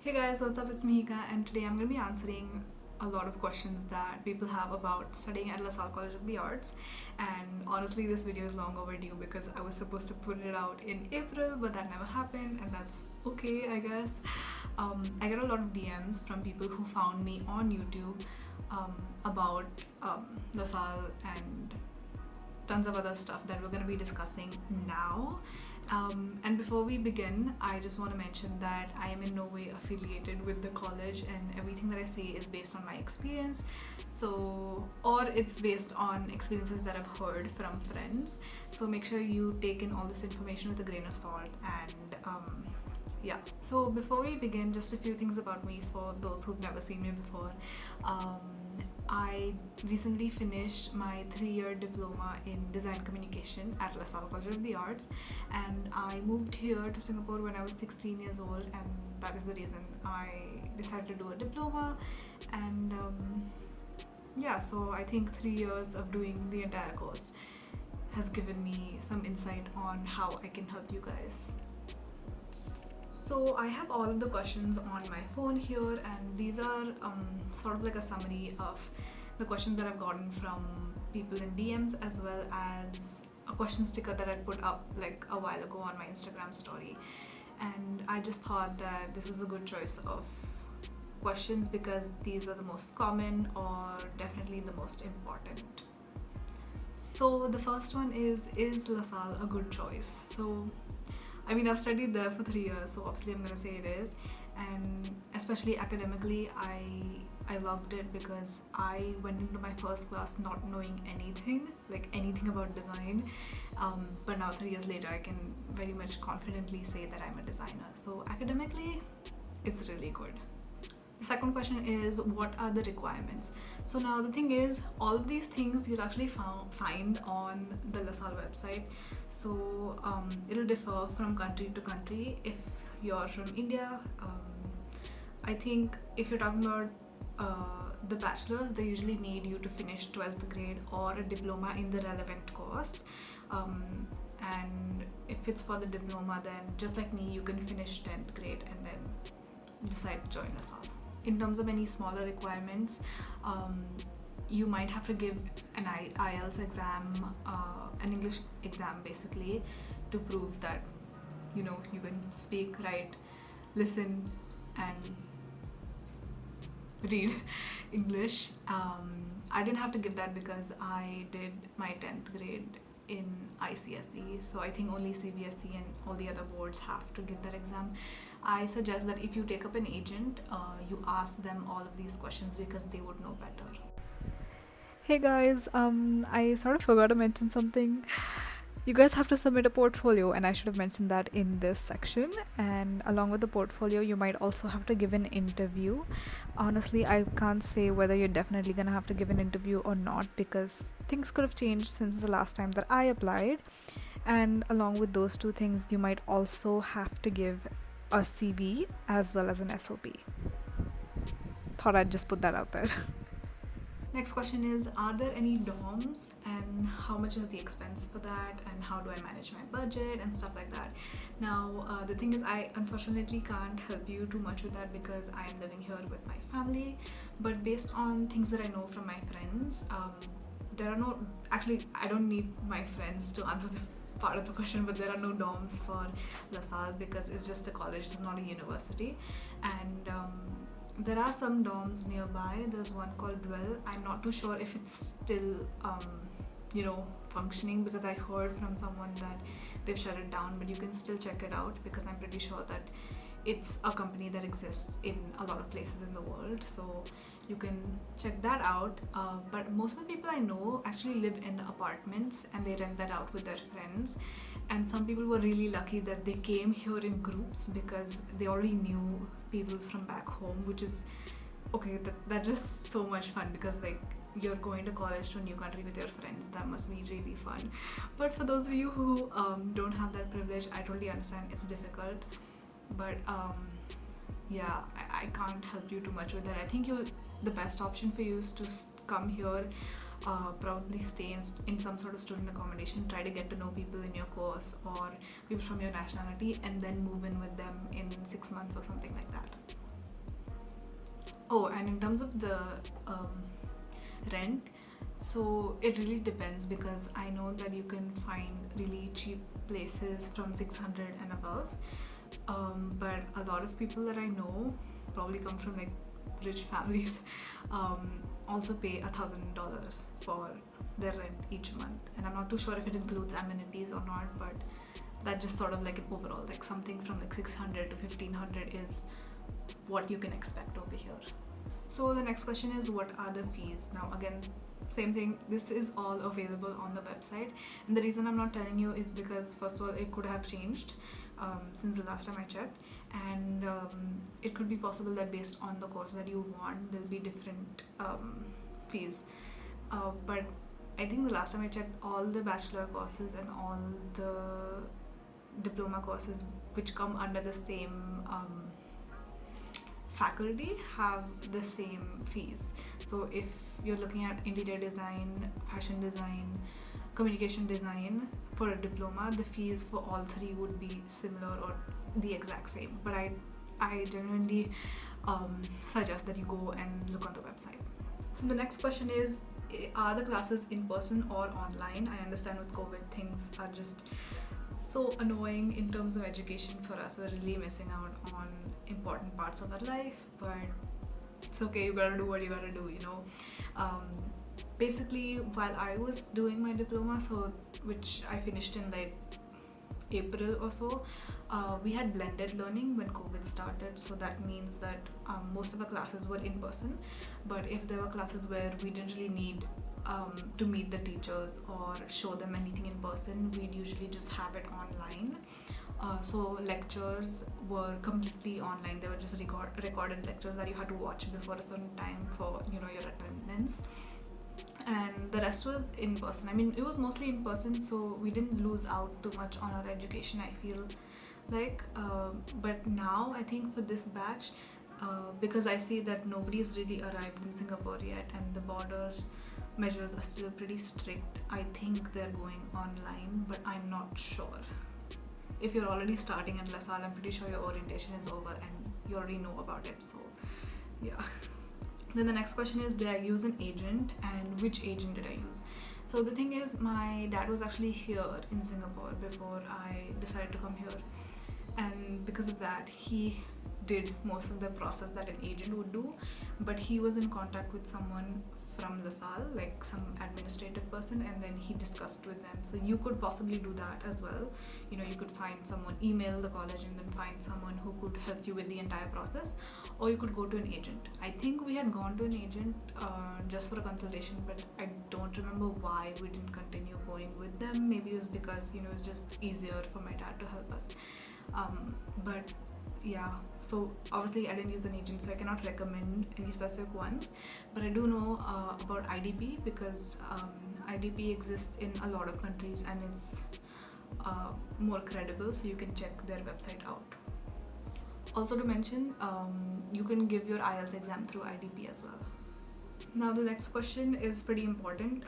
Hey guys, what's up? It's Mihika, and today I'm going to be answering a lot of questions that people have about studying at LaSalle College of the Arts. And honestly, this video is long overdue because I was supposed to put it out in April, but that never happened, and that's okay, I guess. I get a lot of DMs from people who found me on YouTube about LaSalle and tons of other stuff that we're going to be discussing now. And before we begin, I just want to mention that I am in no way affiliated with the college, and everything that I say is based on my experience. Or it's based on experiences that I've heard from friends. So make sure you take in all this information with a grain of salt. And yeah. So before we begin, just a few things about me for those who've never seen me before. I recently finished my 3-year diploma in design communication at LaSalle College of the Arts, and I moved here to Singapore when I was 16 years old, and that is the reason I decided to do a diploma. And yeah, so I think 3 years of doing the entire course has given me some insight on how I can help you guys. So I have all of the questions on my phone here, and these are sort of like a summary of the questions that I've gotten from people in DMs, as well as a question sticker that I put up like a while ago on my Instagram story. And I just thought that this was a good choice of questions because these were the most common, or definitely the most important. So the first one is LaSalle a good choice? So I mean, I've studied there for 3 years, so obviously I'm gonna say it is. And especially academically, I loved it because I went into my first class not knowing anything about design. But now 3 years later, I can very much confidently say that I'm a designer. So academically, it's really good. The second question is, what are the requirements? So now the thing is, all of these things you'll actually find on the LaSalle website. So it'll differ from country to country. If you're from India, I think if you're talking about the bachelors, they usually need you to finish 12th grade or a diploma in the relevant course. And if it's for the diploma, then just like me, you can finish 10th grade and then decide to join LaSalle. In terms of any smaller requirements, you might have to give an IELTS exam, an English exam basically, to prove that you can speak, write, listen and read English. I didn't have to give that because I did my 10th grade in ICSE, so I think only CBSE and all the other boards have to give that exam. I suggest that if you take up an agent, you ask them all of these questions because they would know better. Hey guys, I sort of forgot to mention something. You guys have to submit a portfolio, and I should have mentioned that in this section. And along with the portfolio, you might also have to give an interview. Honestly, I can't say whether you're definitely gonna have to give an interview or not because things could have changed since the last time that I applied. And along with those two things, you might also have to give a CV as well as an SOP. Thought I'd just put that out there. Next question is, are there any dorms, and how much is the expense for that, and how do I manage my budget and stuff like that? Now the thing is, I unfortunately can't help you too much with that because I am living here with my family, but based on things that I know from my friends, there are no, actually I don't need my friends to answer this part of the question, but there are no dorms for LaSalle because it's just a college, it's not a university. And there are some dorms nearby. There's one called Dwell. I'm not too sure if it's still functioning because I heard from someone that they've shut it down, but you can still check it out because I'm pretty sure that it's a company that exists in a lot of places in the world, so you can check that out. But most of the people I know actually live in apartments and they rent that out with their friends, and some people were really lucky that they came here in groups because they already knew people from back home, which is okay. That's just so much fun because like you're going to college to a new country with your friends. That must be really fun. But for those of you who don't have that privilege, I totally understand it's difficult. But yeah, I can't help you too much with that. I think the best option for you is to come here, probably stay in some sort of student accommodation, try to get to know people in your course or people from your nationality, and then move in with them in 6 months or something like that. Oh, and in terms of the um, rent, so it really depends, because I know that you can find really cheap places from 600 and above, but a lot of people that I know probably come from like rich families, also pay $1,000 for their rent each month, and I'm not too sure if it includes amenities or not, but that's just sort of like an overall, like something from like 600 to 1500 is what you can expect over here. So the next question is, what are the fees? Now again, same thing, this is all available on the website, and the reason I'm not telling you is because first of all it could have changed since the last time I checked, and it could be possible that based on the course that you want there'll be different fees, but I think the last time I checked, all the bachelor courses and all the diploma courses which come under the same faculty have the same fees. So if you're looking at interior design, fashion design, communication design for a diploma, the fees for all three would be similar or the exact same, but I genuinely suggest that you go and look on the website. So the next question is, are the classes in person or online? I understand with COVID things are just so annoying in terms of education for us. We're really missing out on important parts of our life, but it's okay, you gotta do what you gotta do, you know. Basically, while I was doing my diploma, so which I finished in like April or so, we had blended learning when COVID started, so that means that most of our classes were in person, but if there were classes where we didn't really need to meet the teachers or show them anything in person, we'd usually just have it online. So lectures were completely online. They were just recorded lectures that you had to watch before a certain time for, you know, your attendance, and the rest was in person. I mean, it was mostly in person, so we didn't lose out too much on our education, I feel like, but now I think for this batch, because I see that nobody's really arrived in Singapore yet and the borders measures are still pretty strict, I think they're going online, but I'm not sure. If you're already starting at LASALLE, I'm pretty sure your orientation is over and you already know about it, so yeah. Then the next question is, did I use an agent, and which agent did I use? So the thing is, my dad was actually here in Singapore before I decided to come here, and because of that he did most of the process that an agent would do, but he was in contact with someone from LASALLE, like some administrative person, and then he discussed with them. So you could possibly do that as well. You know, you could find someone, email the college and then find someone who could help you with the entire process, or you could go to an agent. I think we had gone to an agent just for a consultation, but I don't remember why we didn't continue going with them. Maybe it was because, you know, it was just easier for my dad to help us, but yeah. So obviously I didn't use an agent, so I cannot recommend any specific ones, but I do know about IDP, because IDP exists in a lot of countries and it's more credible, so you can check their website out. Also to mention, you can give your IELTS exam through IDP as well. Now the next question is pretty important.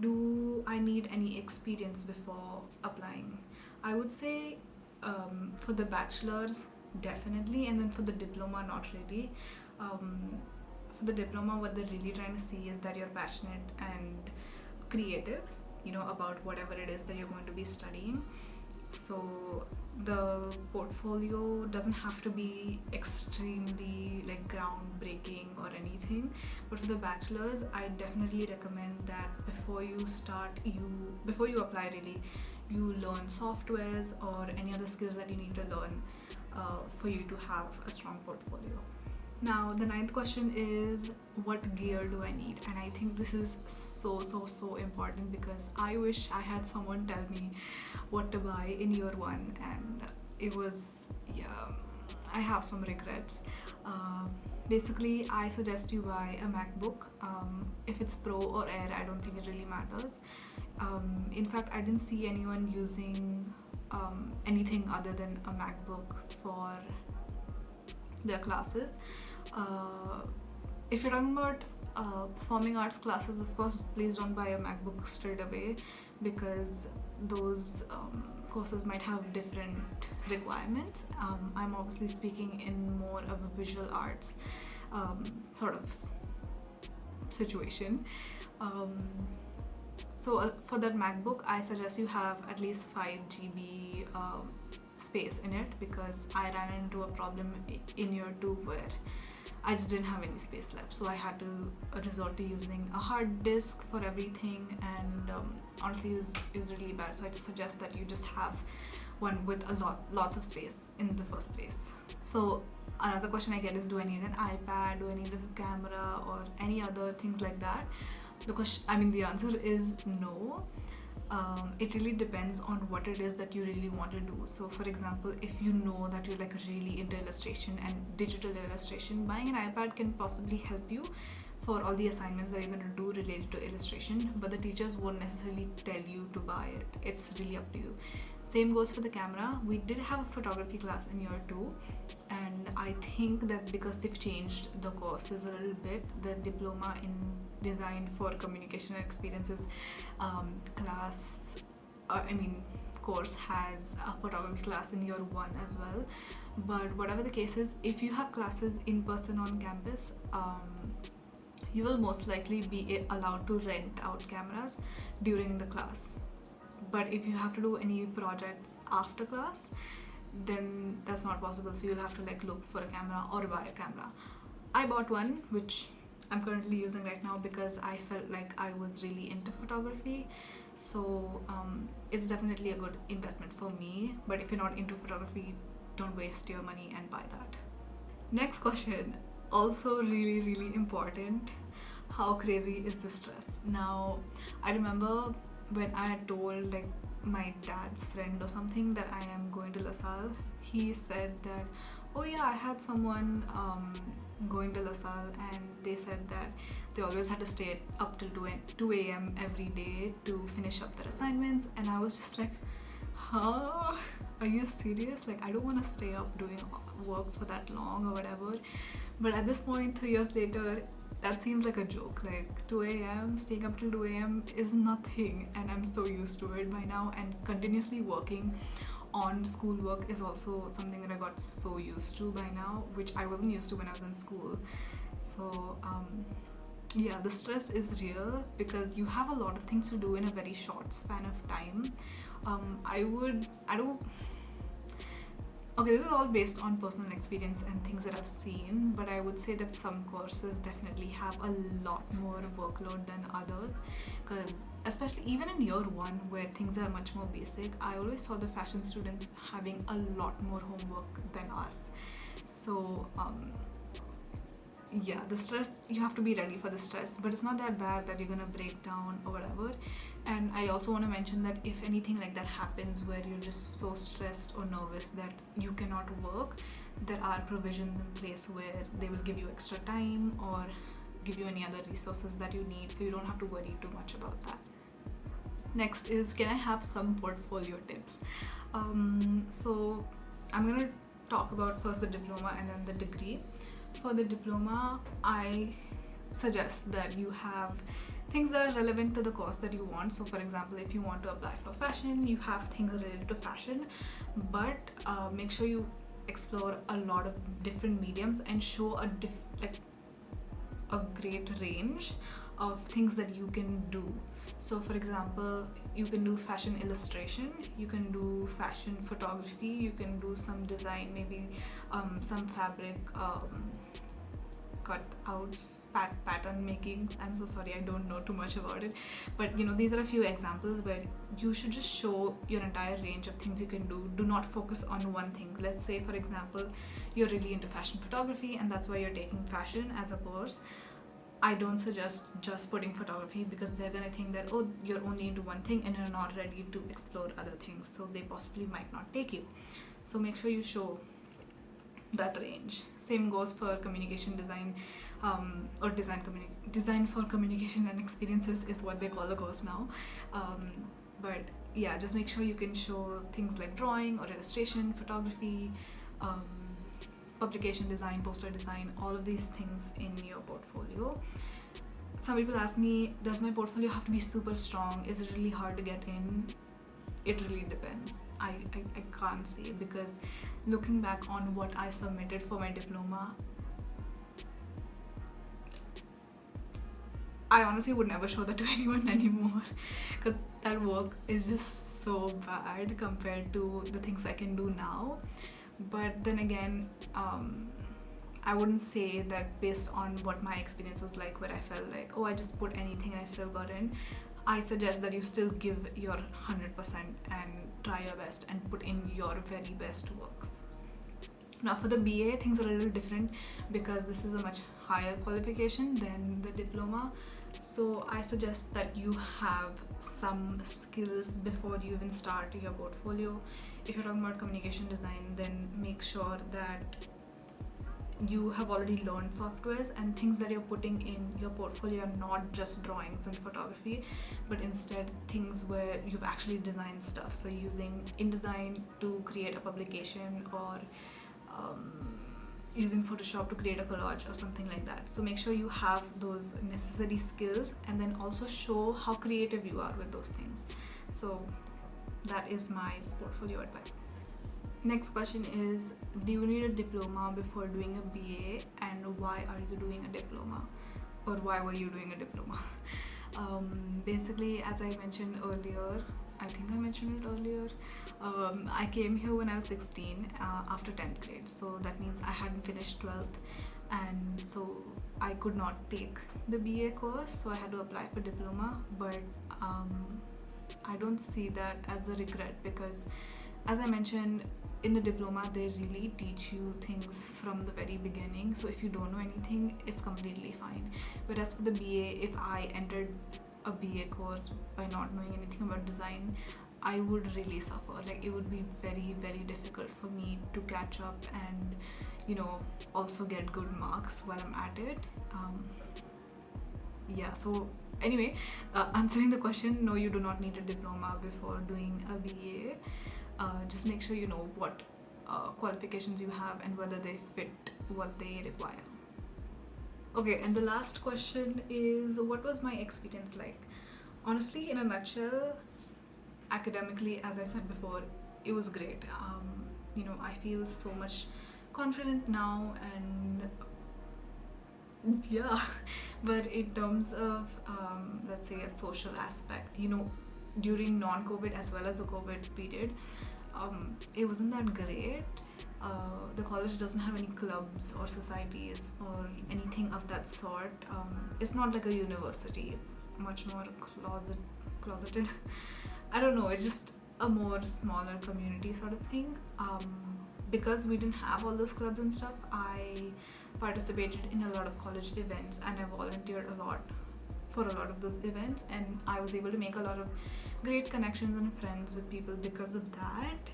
Do I need any experience before applying? I would say for the bachelor's definitely, and then for the diploma not really. For the diploma, what they're really trying to see is that you're passionate and creative, you know, about whatever it is that you're going to be studying. So the portfolio doesn't have to be extremely like groundbreaking or anything, but for the bachelor's I definitely recommend that before you apply really, you learn softwares or any other skills that you need to learn for you to have a strong portfolio. Now the ninth question is, what gear do I need? And I think this is so important, because I wish I had someone tell me what to buy in year one, and it was, yeah, I have some regrets. Basically I suggest you buy a MacBook. If it's Pro or Air, I don't think it really matters. In fact, I didn't see anyone using anything other than a MacBook for their classes. If you're talking about performing arts classes, of course, please don't buy a MacBook straight away, because those courses might have different requirements. I'm obviously speaking in more of a visual arts sort of situation. So for that MacBook, I suggest you have at least 5 GB space in it, because I ran into a problem in year 2 where I just didn't have any space left, so I had to resort to using a hard disk for everything, and honestly it was really bad. So I just suggest that you just have one with lots of space in the first place. So another question I get is, do I need an iPad, do I need a camera, or any other things like that? The answer is no. It really depends on what it is that you really want to do. So for example, if you know that you're like really into illustration and digital illustration, buying an iPad can possibly help you for all the assignments that you're going to do related to illustration, but the teachers won't necessarily tell you to buy it. It's really up to you. Same goes for the camera. We did have a photography class in year 2, and I think that because they've changed the courses a little bit, the Diploma in Design for Communication and Experiences course has a photography class in year 1 as well. But whatever the case is, if you have classes in person on campus, you will most likely be allowed to rent out cameras during the class. But if you have to do any projects after class, then that's not possible, so you'll have to like look for a camera or buy a camera. I bought one, which I'm currently using right now because I felt like I was really into photography. So it's definitely a good investment for me, but if you're not into photography, don't waste your money and buy that. Next question, also really important: how crazy is the stress? Now, I remember when I had told like my dad's friend or something that I am going to LaSalle, he said that, oh yeah, I had someone going to LaSalle, and they said that they always had to stay up till 2 a.m. every day to finish up their assignments. And I was just like, huh? Are you serious? Like, I don't want to stay up doing work for that long or whatever. But at this point, 3 years later, that seems like a joke. Like 2 a.m., staying up till 2 a.m. is nothing, and I'm so used to it by now. And continuously working on schoolwork is also something that I got so used to by now, which I wasn't used to when I was in school. So yeah, the stress is real because you have a lot of things to do in a very short span of time. Okay, this is all based on personal experience and things that I've seen, but I would say that some courses definitely have a lot more workload than others, because especially even in year 1 where things are much more basic, I always saw the fashion students having a lot more homework than us. So yeah, the stress, you have to be ready for the stress, but it's not that bad that you're gonna break down or whatever. And I also want to mention that if anything like that happens where you're just so stressed or nervous that you cannot work, there are provisions in place where they will give you extra time or give you any other resources that you need, so you don't have to worry too much about that. Next is, can I have some portfolio tips? So I'm gonna talk about first the diploma and then the degree. For the diploma, I suggest that you have things that are relevant to the course that you want. So for example, if you want to apply for fashion, you have things related to fashion, but make sure you explore a lot of different mediums and show a great range of things that you can do. So for example, you can do fashion illustration, you can do fashion photography, you can do some design, maybe some fabric cutouts, pattern making. I'm so sorry, I don't know too much about it, but these are a few examples where you should just show your entire range of things you can do. Do not focus on one thing. Let's say for example, you're really into fashion photography and that's why you're taking fashion as a course. I don't suggest just putting photography, because they're gonna think that, oh, you're only into one thing and you're not ready to explore other things, so they possibly might not take you. So make sure you show that range. Same goes for communication design, or design for communication and experiences is what they call the course now. But yeah, just make sure you can show things like drawing or illustration, photography, publication design, poster design, all of these things in your portfolio. Some people ask me, does my portfolio have to be super strong? Is it really hard to get in? It really depends. I can't say, because looking back on what I submitted for my diploma, I honestly would never show that to anyone anymore, because that work is just so bad compared to the things I can do now. But then again, I wouldn't say that based on what my experience was like, where I felt like, oh, I just put anything and I still got in. I suggest that you still give your 100% and try your best and put in your very best works. Now for the BA, things are a little different because this is a much higher qualification than the diploma. So I suggest that you have some skills before you even start your portfolio. If you're talking about communication design, then make sure that you have already learned softwares, and things that you're putting in your portfolio are not just drawings and photography, but instead things where you've actually designed stuff. So using InDesign to create a publication, or using Photoshop to create a collage or something like that. So make sure you have those necessary skills, and then also show how creative you are with those things. So that is my portfolio advice. Next question is, do you need a diploma before doing a BA, and why are you doing a diploma, or why were you doing a diploma? Basically, as I mentioned earlier, I think I mentioned it earlier, I came here when I was 16 after 10th grade, so that means I hadn't finished 12th, and so I could not take the BA course, so I had to apply for diploma. But I don't see that as a regret, because as I mentioned, in the diploma they really teach you things from the very beginning. So if you don't know anything, it's completely fine. Whereas for the BA, if I entered a BA course by not knowing anything about design, I would really suffer. Like, it would be very, very difficult for me to catch up and, you know, also get good marks while I'm at it. Yeah, so anyway, answering the question, no, you do not need a diploma before doing a BA. Just make sure you know what qualifications you have and whether they fit what they require. Okay, and the last question is, what was my experience like? Honestly, in a nutshell, academically, as I said before, it was great. You know, I feel so much confident now, and yeah. But in terms of let's say a social aspect, you know, during non-COVID as well as the COVID period, it wasn't that great. The college doesn't have any clubs or societies or anything of that sort. It's not like a university, it's much more closeted. I don't know, it's just a more smaller community sort of thing. Because we didn't have all those clubs and stuff, I participated in a lot of college events, and I volunteered a lot for a lot of those events, and I was able to make a lot of great connections and friends with people because of that.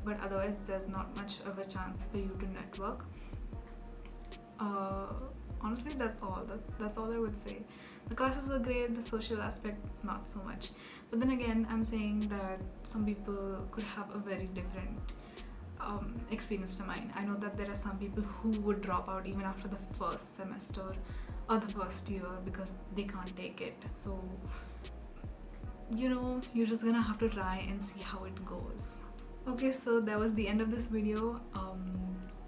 But otherwise, there's not much of a chance for you to network. Honestly, that's all. That's all I would say. The classes were great, the social aspect not so much. But then again, I'm saying that some people could have a very different experience to mine. I know that there are some people who would drop out even after the first semester or the first year because they can't take it. So, you know, you're just gonna have to try and see how it goes. Okay, so that was the end of this video.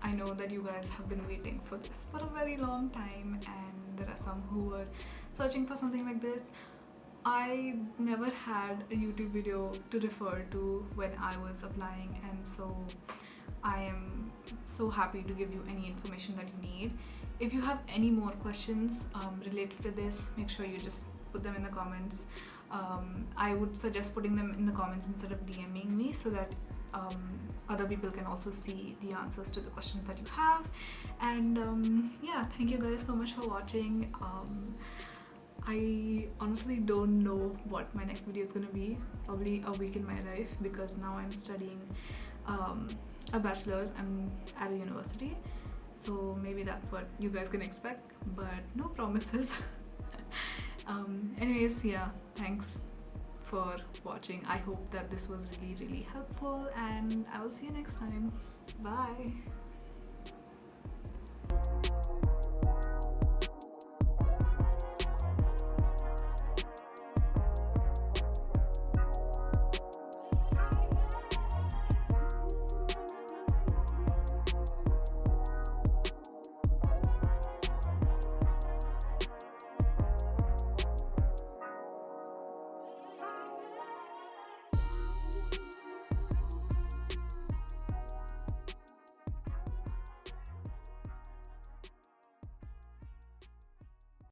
I know that you guys have been waiting for this for a very long time, and there are some who were searching for something like this. I never had a YouTube video to refer to when I was applying, and so I am so happy to give you any information that you need. If you have any more questions related to this, make sure you just put them in the comments. I would suggest putting them in the comments instead of DMing me, so that other people can also see the answers to the questions that you have. And yeah, thank you guys so much for watching. I honestly don't know what my next video is gonna be. Probably a week in my life, because now I'm studying a bachelor's. I'm at a university, so maybe that's what you guys can expect, but no promises. Anyways, yeah, thanks for watching. I hope that this was really helpful, and I will see you next time. Bye.